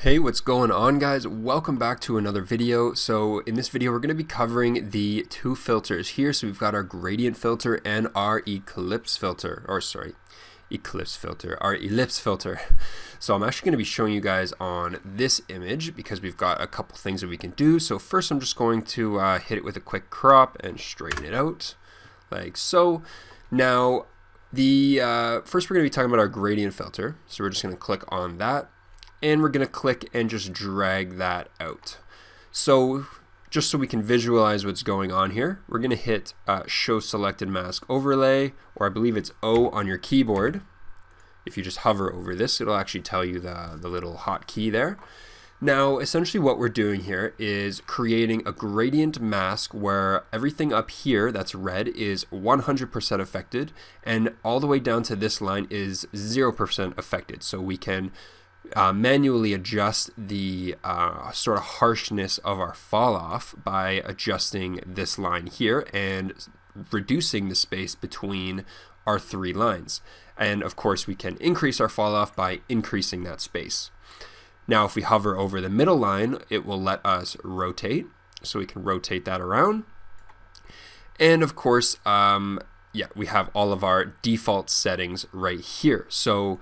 Hey, what's going on, guys? Welcome back to another video. So in this video we're going to be covering the two filters here. So we've got our gradient filter and our eclipse filter, our ellipse filter. So I'm actually going to be showing you guys on this image because we've got a couple things that we can do. So first I'm just going to hit it with a quick crop and straighten it out like so. Now the first we're going to be talking about our gradient filter. So we're just going to click on that. And we're going to click and just drag that out. So just so we can visualize what's going on here, we're going to hit show selected mask overlay, or I believe it's O on your keyboard. If you just hover over this, it'll actually tell you the little hotkey there. Now essentially what we're doing here is creating a gradient mask where everything up here that's red is 100% affected and all the way down to this line is 0% affected. So we can manually adjust the sort of harshness of our fall off by adjusting this line here and reducing the space between our three lines. And of course we can increase our fall off by increasing that space. Now if we hover over the middle line, it will let us rotate, so we can rotate that around. And of course we have all of our default settings right here. So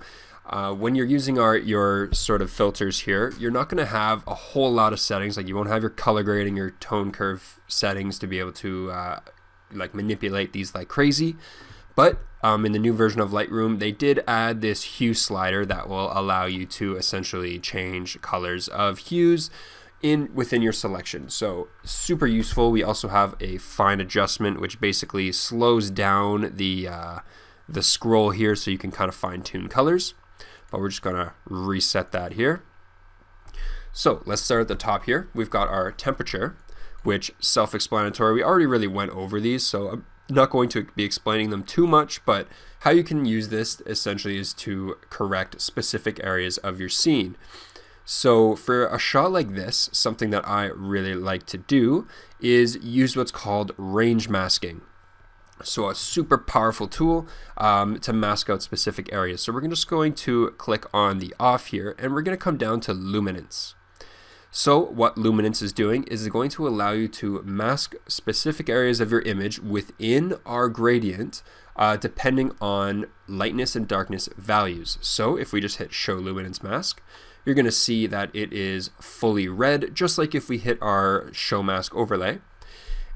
when you're using your sort of filters here, you're not going to have a whole lot of settings. Like you won't have your color grading, your tone curve settings to be able to like manipulate these like crazy. But in the new version of Lightroom, they did add this hue slider that will allow you to essentially change colors of hues within your selection. So super useful. We also have a fine adjustment, which basically slows down the scroll here so you can kind of fine tune colors. But we're just going to reset that here. So let's start at the top here. We've got our temperature, which self-explanatory. We already really went over these, so I'm not going to be explaining them too much, but how you can use this essentially is to correct specific areas of your scene. So for a shot like this, something that I really like to do is use what's called range masking. So a super powerful tool to mask out specific areas. So we're just going to click on the off here and we're going to come down to luminance. So what luminance is doing is going to allow you to mask specific areas of your image within our gradient depending on lightness and darkness values. So if we just hit show luminance mask, you're going to see that it is fully red, just like if we hit our show mask overlay.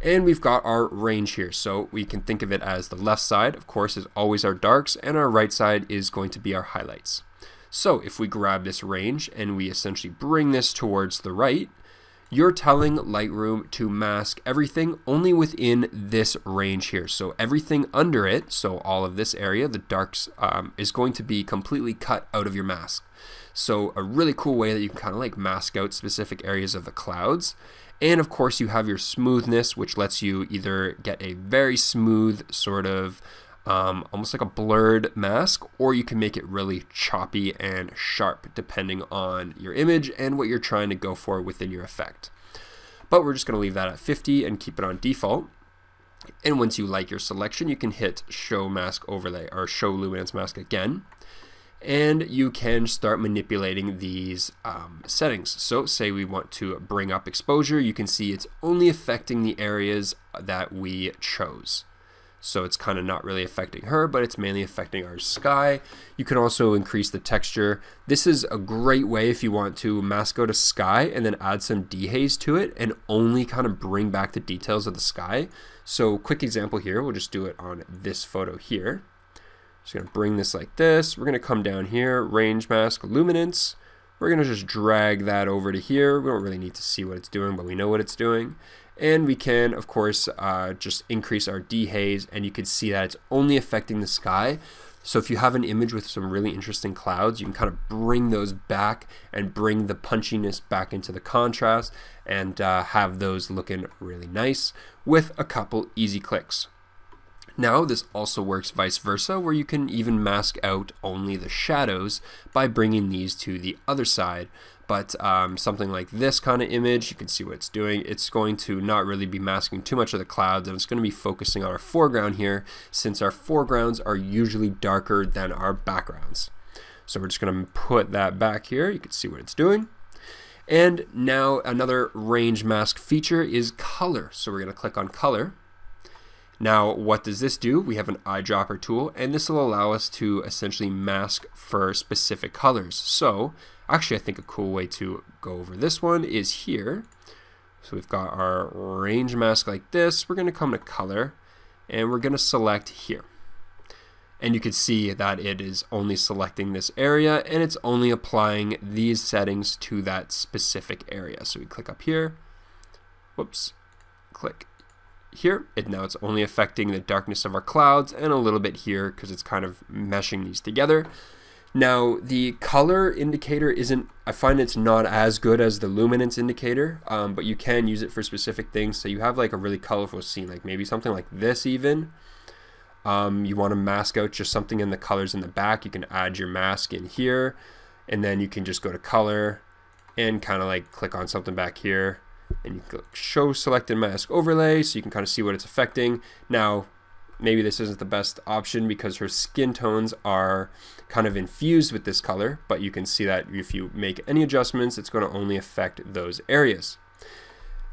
And we've got our range here, so we can think of it as the left side, of course, is always our darks, and our right side is going to be our highlights. So if we grab this range and we essentially bring this towards the right, you're telling Lightroom to mask everything only within this range here. So everything under it, so all of this area, the darks, is going to be completely cut out of your mask. So a really cool way that you can kind of like mask out specific areas of the clouds. And of course you have your smoothness, which lets you either get a very smooth sort of almost like a blurred mask, or you can make it really choppy and sharp depending on your image and what you're trying to go for within your effect. But we're just going to leave that at 50 and keep it on default. And once you like your selection, you can hit show mask overlay or show luminance mask again. And you can start manipulating these settings. So say we want to bring up exposure, you can see it's only affecting the areas that we chose. So it's kind of not really affecting her, but it's mainly affecting our sky. You can also increase the texture. This is a great way if you want to mask out a sky and then add some dehaze to it and only kind of bring back the details of the sky. So quick example here, we'll just do it on this photo here. Just going to bring this like this. We're going to come down here, range mask, luminance. We're going to just drag that over to here. We don't really need to see what it's doing, but we know what it's doing. And we can, of course, just increase our dehaze, and you can see that it's only affecting the sky. So if you have an image with some really interesting clouds, you can kind of bring those back and bring the punchiness back into the contrast and have those looking really nice with a couple easy clicks. Now this also works vice versa, where you can even mask out only the shadows by bringing these to the other side. But something like this kind of image, you can see what it's doing. It's going to not really be masking too much of the clouds, and it's going to be focusing on our foreground here, since our foregrounds are usually darker than our backgrounds. So we're just going to put that back here. You can see what it's doing. And now another range mask feature is color. So we're going to click on color. Now, what does this do? We have an eyedropper tool, and this will allow us to essentially mask for specific colors. So actually, I think a cool way to go over this one is here. So we've got our range mask like this. We're going to come to color, and we're going to select here. And you can see that it is only selecting this area, and it's only applying these settings to that specific area. So we click up here, whoops, click here, and now it's only affecting the darkness of our clouds and a little bit here because it's kind of meshing these together. Now the color indicator isn't, I find it's not as good as the luminance indicator, but you can use it for specific things. So you have like a really colorful scene, like maybe something like this even. You want to mask out just something in the colors in the back. You can add your mask in here, and then you can just go to color and kind of like click on something back here, and you click show selected mask overlay so you can kind of see what it's affecting. Now maybe this isn't the best option because her skin tones are kind of infused with this color, but you can see that if you make any adjustments, it's going to only affect those areas.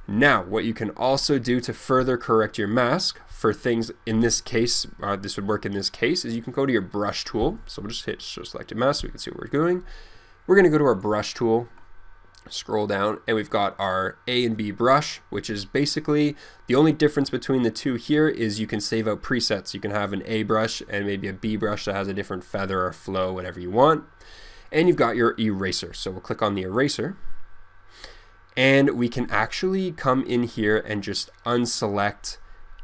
Now, what you can also do to further correct your mask for things in this case, this would work in this case, is you can go to your brush tool. So we'll just hit show selected mask so we can see what we're doing. We're going to go to our brush tool, scroll down, and we've got our A and B brush, which is basically the only difference between the two here is you can save out presets. You can have an A brush and maybe a B brush that has a different feather or flow, whatever you want. And you've got your eraser. So we'll click on the eraser. And we can actually come in here and just unselect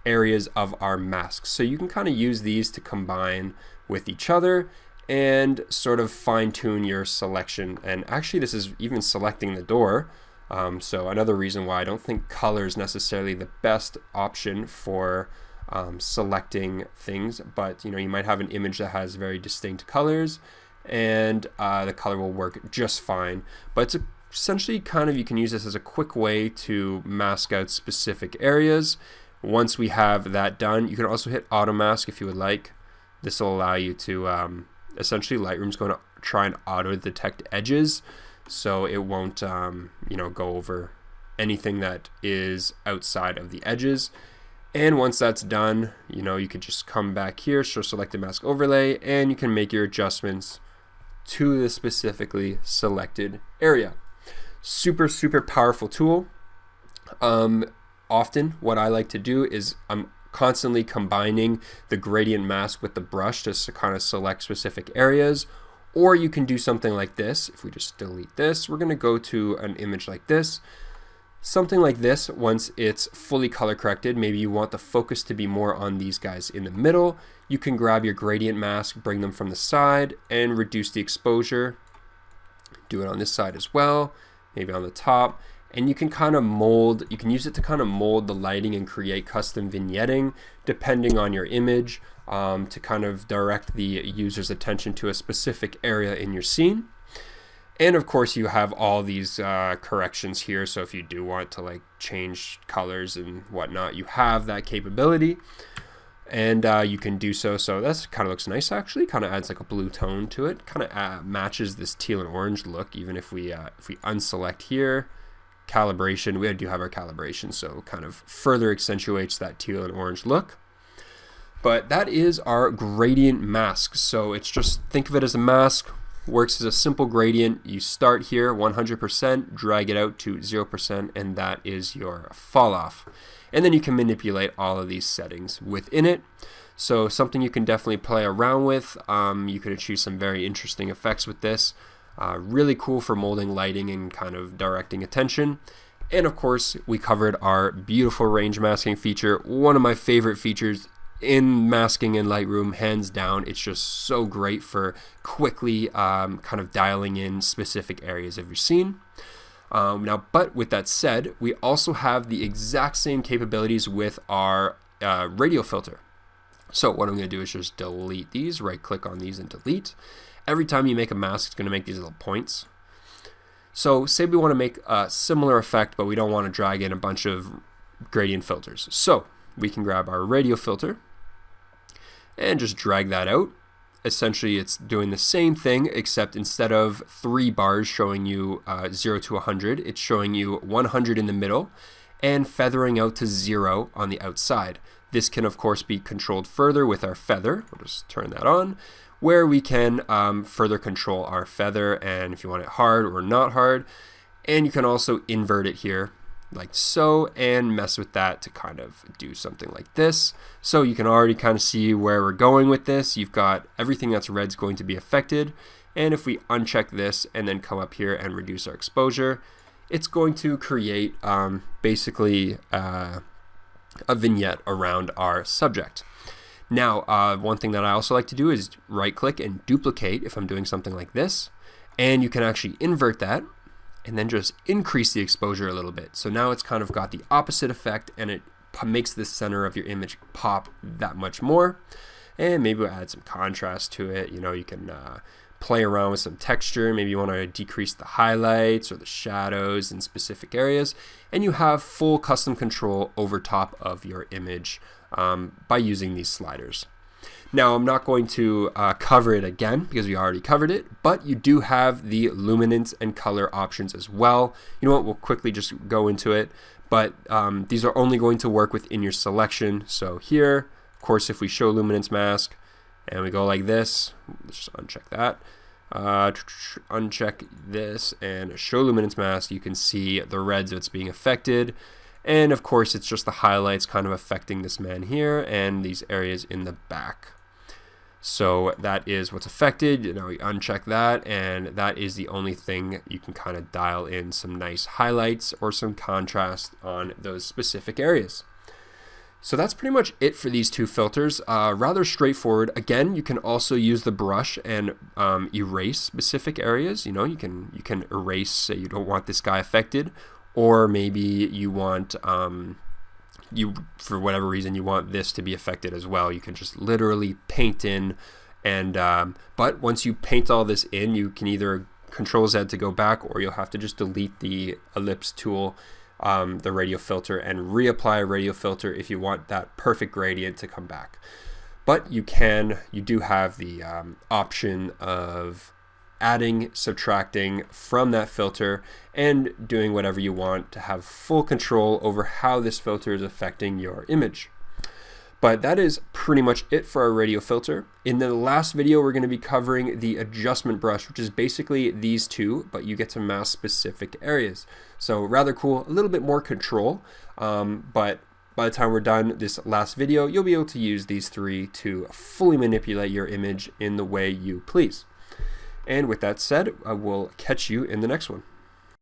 areas of our masks. So you can kind of use these to combine with each other and sort of fine tune your selection. And actually this is even selecting the door. So another reason why I don't think color is necessarily the best option for selecting things, but you might have an image that has very distinct colors and the color will work just fine. But it's essentially kind of, you can use this as a quick way to mask out specific areas. Once we have that done, you can also hit auto mask if you would like. This will allow you to essentially Lightroom's going to try and auto detect edges, so it won't go over anything that is outside of the edges. And once that's done, you could just come back here, show selected mask overlay, and you can make your adjustments to the specifically selected area. Super, super powerful tool. Often what I like to do is I'm constantly combining the gradient mask with the brush just to kind of select specific areas. Or you can do something like this. If we just delete this, we're going to go to an image like this. Something like this, once it's fully color corrected, maybe you want the focus to be more on these guys in the middle. You can grab your gradient mask, bring them from the side, and reduce the exposure. Do it on this side as well, maybe on the top. And you can kind of mold, you can use it to kind of mold the lighting and create custom vignetting depending on your image to kind of direct the user's attention to a specific area in your scene. And of course you have all these corrections here, so if you do want to like change colors and whatnot, you have that capability, and you can do so. So that's kind of looks nice actually, kind of adds like a blue tone to it, kind of matches this teal and orange look. Even if we unselect here, calibration, we do have our calibration, so kind of further accentuates that teal and orange look. But that is our gradient mask. So it's just, think of it as a mask. Works as a simple gradient. You start here 100%, drag it out to 0%, and that is your fall off. And then you can manipulate all of these settings within it. So something you can definitely play around with. You can achieve some very interesting effects with this. Really cool for molding lighting and kind of directing attention. And of course, we covered our beautiful range masking feature, one of my favorite features in masking in Lightroom, hands down. It's just so great for quickly kind of dialing in specific areas of your scene. Now, but with that said, we also have the exact same capabilities with our radial filter. So what I'm going to do is just delete these, right click on these and delete. Every time you make a mask, it's going to make these little points. So say we want to make a similar effect, but we don't want to drag in a bunch of gradient filters. So we can grab our radial filter and just drag that out. essentially it's doing the same thing, except instead of 3 bars showing you 0 to 100, it's showing you 100 in the middle and feathering out to 0 on the outside. This can of course be controlled further with our feather. We'll just turn that on, where we can further control our feather, and if you want it hard or not hard. And you can also invert it here like so and mess with that to kind of do something like this. So you can already kind of see where we're going with this. You've got everything that's red's going to be affected, and if we uncheck this and then come up here and reduce our exposure, it's going to create basically a vignette around our subject. Now, one thing that I also like to do is right click and duplicate if I'm doing something like this, and you can actually invert that and then just increase the exposure a little bit. So now it's kind of got the opposite effect, and it makes the center of your image pop that much more. And maybe we'll add some contrast to it. You know, you can play around with some texture. Maybe you want to decrease the highlights or the shadows in specific areas, and you have full custom control over top of your image by using these sliders. Now, I'm not going to cover it again because we already covered it, but you do have the luminance and color options as well. You know what, we'll quickly just go into it, but these are only going to work within your selection. So here, of course, if we show luminance mask and we go like this, let's just uncheck that, uncheck this and show luminance mask, you can see the reds that's being affected. And of course, it's just the highlights kind of affecting this man here and these areas in the back. So that is what's affected. Now we uncheck that, and that is the only thing you can kind of dial in some nice highlights or some contrast on those specific areas. So that's pretty much it for these two filters. Rather straightforward. Again, you can also use the brush and erase specific areas. You know, you can erase, say you don't want this guy affected, or maybe you want for whatever reason you want this to be affected as well. You can just literally paint in, and but once you paint all this in, you can either Control Z to go back, or you'll have to just delete the ellipse tool, the radial filter, and reapply a radial filter if you want that perfect gradient to come back. But you do have the option of adding, subtracting from that filter, and doing whatever you want to have full control over how this filter is affecting your image. But that is pretty much it for our radial filter. In the last video, we're going to be covering the adjustment brush, which is basically these two, but you get to mask specific areas. So rather cool, a little bit more control, but by the time we're done this last video, you'll be able to use these three to fully manipulate your image in the way you please. And with that said, I will catch you in the next one.